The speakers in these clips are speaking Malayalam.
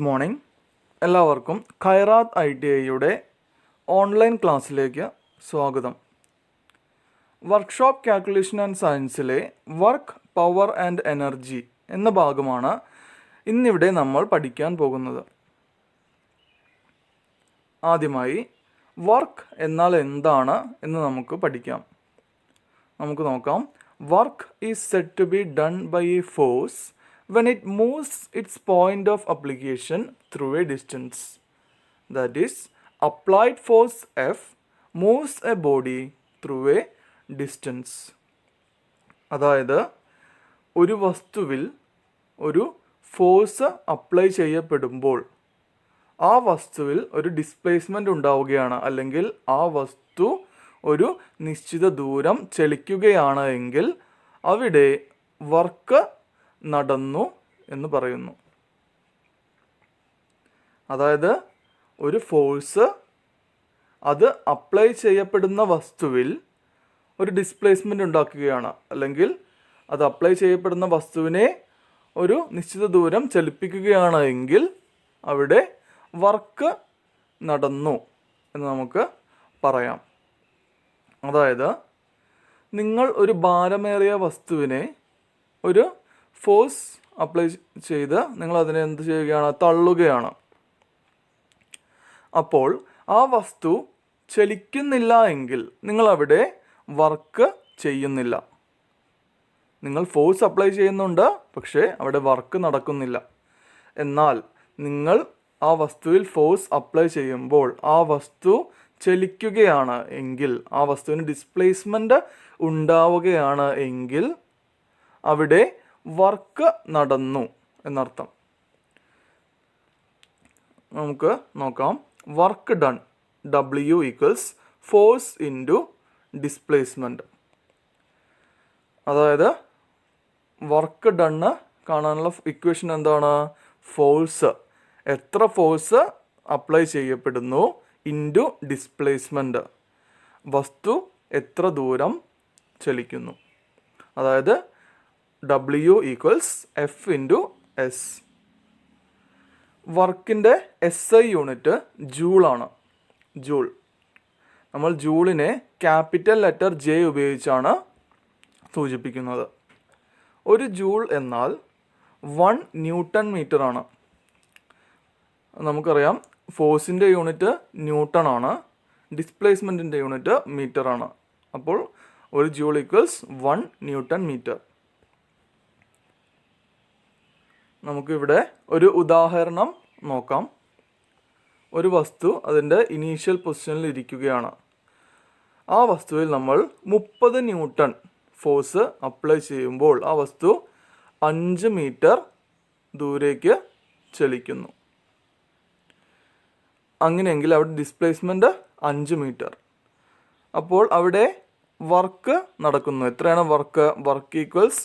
Good morning. എല്ലാവർക്കും ഖൈറാത്ത് ITIയുടെ ഓൺലൈൻ ക്ലാസ്സിലേക്ക് സ്വാഗതം. വർക്ക്ഷോപ്പ് കാൽക്കുലേഷൻ ആൻഡ് സയൻസിലെ വർക്ക്, പവർ ആൻഡ് എനർജി എന്ന ഭാഗമാണ് ഇന്നിവിടെ നമ്മൾ പഠിക്കാൻ പോകുന്നത്. ആദ്യമായി വർക്ക് എന്നാൽ എന്താണ് എന്ന് നമുക്ക് പഠിക്കാം. നമുക്ക് നോക്കാം. Work is said to be done by a force when it moves its point of application through a distance. That is, applied force F moves a body through a distance. അതായത് ഒരു വസ്തുവിൽ ഒരു ഫോഴ്സ് അപ്ലൈ ചെയ്യപ്പെടുമ്പോൾ ആ വസ്തുവിൽ ഒരു ഡിസ്പ്ലേസ്മെൻ്റ് ഉണ്ടാവുകയാണ്, അല്ലെങ്കിൽ ആ വസ്തു ഒരു നിശ്ചിത ദൂരം ചലിക്കുകയാണ് എങ്കിൽ അവിടെ വർക്ക് നടന്നു എന്ന് പറയുന്നു. അതായത് ഒരു ഫോഴ്സ് അത് അപ്ലൈ ചെയ്യപ്പെടുന്ന വസ്തുവിൽ ഒരു ഡിസ്പ്ലേസ്മെൻ്റ് ഉണ്ടാക്കുകയാണ്, അല്ലെങ്കിൽ അത് അപ്ലൈ ചെയ്യപ്പെടുന്ന വസ്തുവിനെ ഒരു നിശ്ചിത ദൂരം ചലിപ്പിക്കുകയാണ് എങ്കിൽ അവിടെ വർക്ക് നടന്നു എന്ന് നമുക്ക് പറയാം. അതായത് നിങ്ങൾ ഒരു ഭാരമേറിയ വസ്തുവിനെ ഒരു ഫോഴ്സ് അപ്ലൈ ചെയ്ത് നിങ്ങൾ അതിനെ എന്ത് ചെയ്യുകയാണ്? തള്ളുകയാണ്. അപ്പോൾ ആ വസ്തു ചലിക്കുന്നില്ല എങ്കിൽ നിങ്ങൾ അവിടെ വർക്ക് ചെയ്യുന്നില്ല. നിങ്ങൾ ഫോഴ്സ് അപ്ലൈ ചെയ്യുന്നുണ്ട്, പക്ഷേ അവിടെ വർക്ക് നടക്കുന്നില്ല. എന്നാൽ നിങ്ങൾ ആ വസ്തുവിൽ ഫോഴ്സ് അപ്ലൈ ചെയ്യുമ്പോൾ ആ വസ്തു ചലിക്കുകയാണ് എങ്കിൽ, ആ വസ്തുവിന് ഡിസ്പ്ലേസ്മെൻ്റ് ഉണ്ടാവുകയാണ് എങ്കിൽ അവിടെ വർക്ക് നടന്നു എന്നർത്ഥം. നമുക്ക് നോക്കാം. Work done, W equals force into displacement. അതായത് വർക്ക് ഡണ്ണ് കാണാനുള്ള ഇക്വേഷൻ എന്താണ്? ഫോഴ്സ്, എത്ര ഫോഴ്സ് അപ്ലൈ ചെയ്യപ്പെടുന്നു ഇൻറ്റു ഡിസ്പ്ലേസ്മെൻറ്റ്, വസ്തു എത്ര ദൂരം ചലിക്കുന്നു. അതായത് W equals F into S. വർക്കിൻ്റെ SI യൂണിറ്റ് ജൂളാണ്. ജൂൾ. നമ്മൾ ജൂളിനെ ക്യാപിറ്റൽ ലെറ്റർ J ഉപയോഗിച്ചാണ് സൂചിപ്പിക്കുന്നത്. ഒരു ജൂൾ എന്നാൽ 1 ന്യൂട്ടൺ മീറ്റർ ആണ്. നമുക്കറിയാം ഫോഴ്സിൻ്റെ യൂണിറ്റ് ന്യൂട്ടൺ ആണ്, ഡിസ്പ്ലേസ്മെൻറ്റിൻ്റെ യൂണിറ്റ് മീറ്റർ ആണ്. അപ്പോൾ ഒരു ജൂൾ ഈക്വൽസ് 1 ന്യൂട്ടൺ മീറ്റർ. നമുക്കിവിടെ ഒരു ഉദാഹരണം നോക്കാം. ഒരു വസ്തു അതിൻ്റെ ഇനീഷ്യൽ പൊസിഷനിൽ ഇരിക്കുകയാണ്. ആ വസ്തുവിൽ നമ്മൾ 30 ന്യൂട്ടൺ ഫോഴ്സ് അപ്ലൈ ചെയ്യുമ്പോൾ ആ വസ്തു 5 മീറ്റർ ദൂരേക്ക് ചലിക്കുന്നു. അങ്ങനെയെങ്കിൽ അവിടെ ഡിസ്പ്ലേസ്മെൻറ്റ് 5 മീറ്റർ. അപ്പോൾ അവിടെ വർക്ക് നടക്കുന്നു. എത്രയാണ് work? Work equals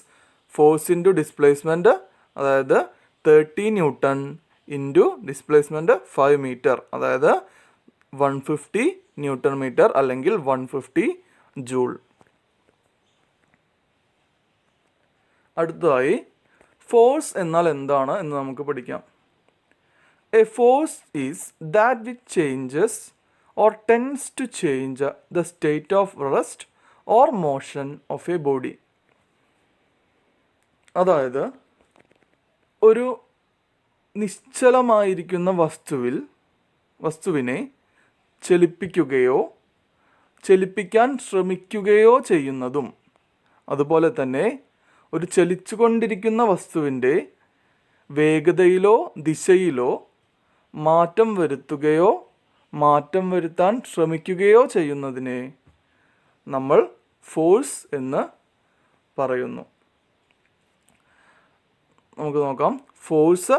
force into displacement, അതായത് 30 ന്യൂട്ടൺ ഇൻറ്റു ഡിസ്പ്ലേസ്മെൻറ്റ് 5 മീറ്റർ, അതായത് 150 ന്യൂട്ടൺ മീറ്റർ അല്ലെങ്കിൽ 150 ജൂൾ. അടുത്തതായി ഫോഴ്സ് എന്നാൽ എന്താണ് എന്ന് നമുക്ക് പഠിക്കാം. A force is that which changes or tends to change the state of rest or motion of a body. അതായത് ഒരു നിശ്ചലമായിരിക്കുന്ന വസ്തുവിനെ ചലിപ്പിക്കുകയോ ചലിപ്പിക്കാൻ ശ്രമിക്കുകയോ ചെയ്യുന്നതും, അതുപോലെ തന്നെ ഒരു ചലിച്ചുകൊണ്ടിരിക്കുന്ന വസ്തുവിൻ്റെ വേഗതയിലോ ദിശയിലോ മാറ്റം വരുത്തുകയോ മാറ്റം വരുത്താൻ ശ്രമിക്കുകയോ ചെയ്യുന്നതിനെ നമ്മൾ ഫോഴ്സ് എന്ന് പറയുന്നു. നമുക്ക് നോക്കാം. Force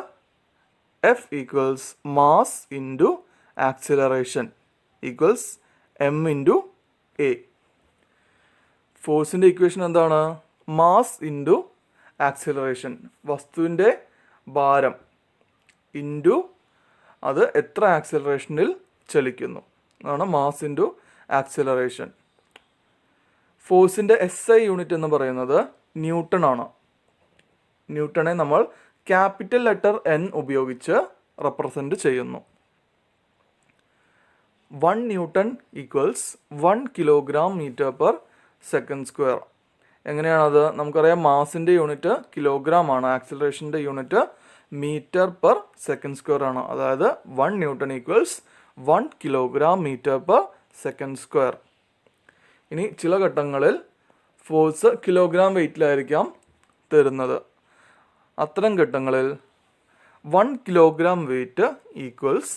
F equals mass into acceleration equals M into A. ഫോഴ്സിൻ്റെ ഇക്വേഷൻ എന്താണ്? മാസ് ഇൻറ്റു ആക്സിലറേഷൻ, വസ്തുവിൻ്റെ ഭാരം ഇൻറ്റു അത് എത്ര ആക്സിലറേഷനിൽ ചലിക്കുന്നു, അതാണ് മാസ് ഇൻറ്റു ആക്സിലറേഷൻ. ഫോഴ്സിൻ്റെ SI യൂണിറ്റ് എന്ന് പറയുന്നത് ന്യൂട്ടൺ ആണ്. ന്യൂട്ടണെ നമ്മൾ ക്യാപിറ്റൽ ലെറ്റർ N ഉപയോഗിച്ച് റെപ്രസെൻറ്റ് ചെയ്യുന്നു. 1 newton equals 1 kilogram metre per second square. എങ്ങനെയാണത്? നമുക്കറിയാം മാസിൻ്റെ യൂണിറ്റ് കിലോഗ്രാം ആണ്, ആക്സിലറേഷൻ്റെ unit metre per second square ആണ്. അതായത് 1 newton equals 1 kilogram metre per second square. ഇനി ചില ഘട്ടങ്ങളിൽ ഫോഴ്സ് കിലോഗ്രാം വെയിറ്റിലായിരിക്കാം തരുന്നത്. അത്തരം ഘട്ടങ്ങളിൽ 1 കിലോഗ്രാം വെയിറ്റ് ഈക്വൽസ്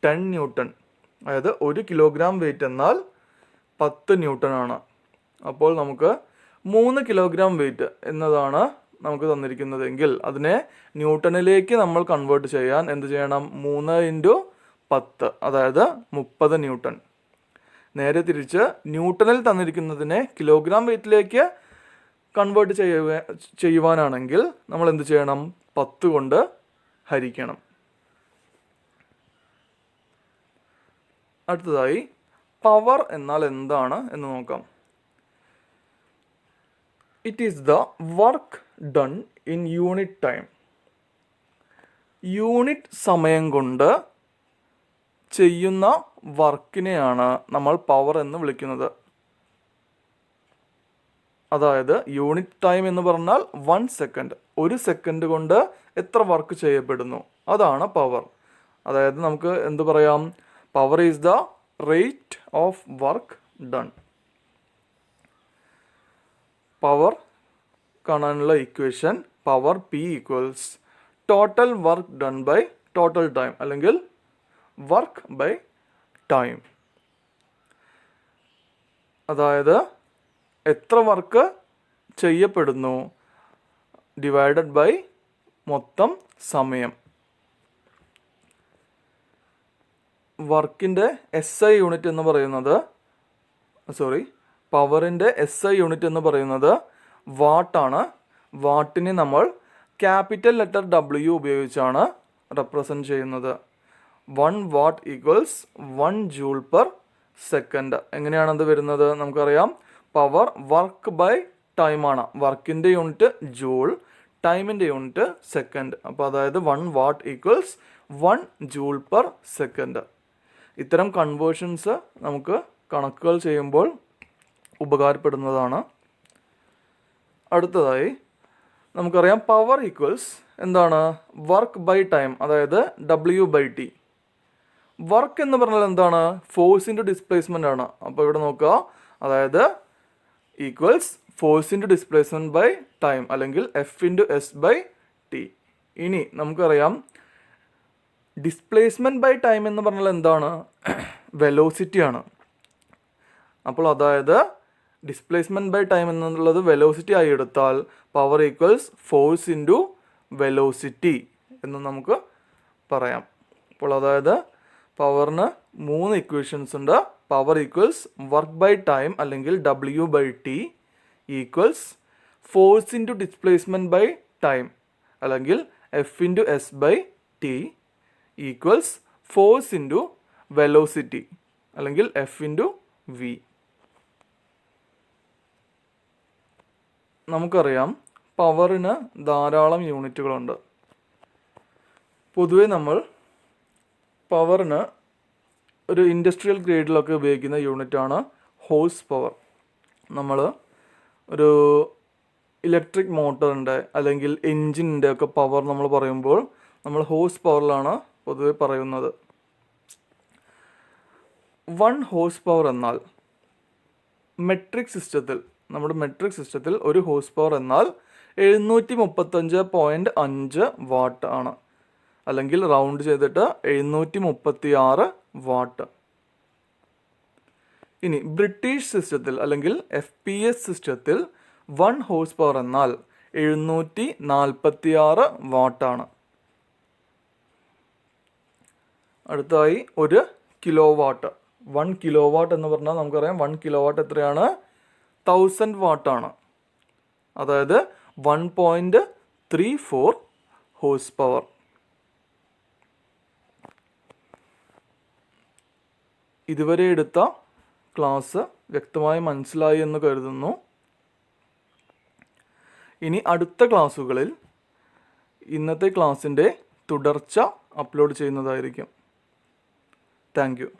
10 ന്യൂട്ടൺ. അതായത് 1 കിലോഗ്രാം വെയിറ്റ് എന്നാൽ 10 ന്യൂട്ടൺ ആണ്. അപ്പോൾ നമുക്ക് 3 കിലോഗ്രാം വെയിറ്റ് എന്നതാണ് നമുക്ക് തന്നിരിക്കുന്നതെങ്കിൽ അതിനെ ന്യൂട്ടണിലേക്ക് നമ്മൾ കൺവേർട്ട് ചെയ്യാൻ എന്ത് ചെയ്യണം? 3 × 10 അതായത് 30 ന്യൂട്ടൺ. നേരെ തിരിച്ച് ന്യൂട്ടണിൽ തന്നിരിക്കുന്നതിനെ കിലോഗ്രാം വെയിറ്റിലേക്ക് കൺവേർട്ട് ചെയ്യുവാനാണെങ്കിൽ നമ്മൾ എന്ത് ചെയ്യണം? 10 കൊണ്ട് ഹരിക്കണം. അടുത്തതായി പവർ എന്നാൽ എന്താണ് എന്ന് നോക്കാം. It is the work done in unit time. Unit സമയം കൊണ്ട് ചെയ്യുന്ന വർക്കിനെയാണ് നമ്മൾ പവർ എന്ന് വിളിക്കുന്നത്. അതായത് യൂണിറ്റ് ടൈം എന്ന് പറഞ്ഞാൽ 1 സെക്കൻഡ്. 1 സെക്കൻഡ് കൊണ്ട് എത്ര വർക്ക് ചെയ്യപ്പെടുന്നു അതാണ് പവർ. അതായത് നമുക്ക് എന്ത് പറയാം? Power is the rate of work done. Power കാണാനുള്ള equation power P equals total work done by total time അല്ലെങ്കിൽ വർക്ക് ബൈ ടൈം. അതായത് എത്ര വർക്ക് ചെയ്യപ്പെടുന്നു ഡിവൈഡഡ് ബൈ മൊത്തം സമയം. വർക്കിൻ്റെ SI യൂണിറ്റ് എന്ന് പറയുന്നത് പവറിൻ്റെ SI യൂണിറ്റ് എന്ന് പറയുന്നത് വാട്ടാണ്. വാട്ടിനെ നമ്മൾ ക്യാപിറ്റൽ ലെറ്റർ W ഉപയോഗിച്ചാണ് റെപ്രസെൻറ്റ് ചെയ്യുന്നത്. 1 what equals 1 joule per second. എങ്ങനെയാണത് വരുന്നത്? നമുക്കറിയാം പവർ വർക്ക് ബൈ ടൈമാണ്. വർക്കിൻ്റെ യൂണിറ്റ് ജൂൾ, ടൈമിൻ്റെ യൂണിറ്റ് സെക്കൻഡ്. അപ്പോൾ അതായത് 1 what equals 1 joule per second. ഇത്തരം കൺവേർഷൻസ് നമുക്ക് കണക്കുകൾ ചെയ്യുമ്പോൾ ഉപകാരപ്പെടുന്നതാണ്. അടുത്തതായി നമുക്കറിയാം പവർ ഈക്വൽസ് എന്താണ്? വർക്ക് ബൈ ടൈം, അതായത് W/T. വർക്ക് എന്ന് പറഞ്ഞാൽ എന്താണ്? ഫോഴ്സ് ഇൻറ്റു ഡിസ്പ്ലേസ്മെൻ്റ് ആണ്. അപ്പോൾ ഇവിടെ നോക്കുക, അതായത് equals force into displacement by time അല്ലെങ്കിൽ F/S/T. ഇനി നമുക്കറിയാം ഡിസ്പ്ലേസ്മെൻറ്റ് ബൈ ടൈം എന്ന് പറഞ്ഞാൽ എന്താണ്? വെലോസിറ്റി ആണ്. അപ്പോൾ അതായത് ഡിസ്പ്ലേസ്മെൻറ്റ് ബൈ ടൈം എന്നുള്ളത് വെലോസിറ്റി ആയി എടുത്താൽ power equals force into velocity എന്ന് നമുക്ക് പറയാം. അപ്പോൾ അതായത് പവറിന് 3 ഇക്വേഷൻസ് ഉണ്ട്. Power equals work by time അല്ലെങ്കിൽ W/T equals force into displacement by time അല്ലെങ്കിൽ F/S/T equals force into velocity അല്ലെങ്കിൽ F/V. നമുക്കറിയാം പവറിന് ധാരാളം യൂണിറ്റുകളുണ്ട്. പൊതുവെ നമ്മൾ പവറിന് ഒരു ഇൻഡസ്ട്രിയൽ ഗ്രേഡിലൊക്കെ ഉപയോഗിക്കുന്ന യൂണിറ്റാണ് ഹോഴ്സ് പവർ. നമ്മൾ ഒരു ഇലക്ട്രിക് മോട്ടറിൻ്റെ അല്ലെങ്കിൽ എൻജിനിൻ്റെ ഒക്കെ പവർ നമ്മൾ പറയുമ്പോൾ നമ്മൾ ഹോഴ്സ് പവറിലാണ് പൊതുവെ പറയുന്നത്. 1 ഹോഴ്സ് പവർ എന്നാൽ നമ്മുടെ മെട്രിക് സിസ്റ്റത്തിൽ ഒരു ഹോഴ്സ് പവർ എന്നാൽ 735.5 വാട്ട് ആണ്, അല്ലെങ്കിൽ റൗണ്ട് ചെയ്തിട്ട് 736 വാട്ട്. ഇനി ബ്രിട്ടീഷ് സിസ്റ്റത്തിൽ അല്ലെങ്കിൽ FPS സിസ്റ്റത്തിൽ 1 ഹോഴ്സ് പവർ എന്നാൽ 746 വാട്ടാണ്. അടുത്തായി 1 കിലോ വാട്ട്. 1 കിലോ വാട്ട് എന്ന് പറഞ്ഞാൽ നമുക്കറിയാം 1 കിലോ വാട്ട് എത്രയാണ്? 1000 വാട്ടാണ്. അതായത് 1.34 ഹോഴ്സ് പവർ. ഇതുവരെ എടുത്ത ക്ലാസ് വ്യക്തമായി മനസ്സിലായി എന്ന് കരുതുന്നു. ഇനി അടുത്ത ക്ലാസ്സുകളിൽ ഇന്നത്തെ ക്ലാസ്സിൻ്റെ തുടർച്ച അപ്ലോഡ് ചെയ്യുന്നതായിരിക്കും. Thank you.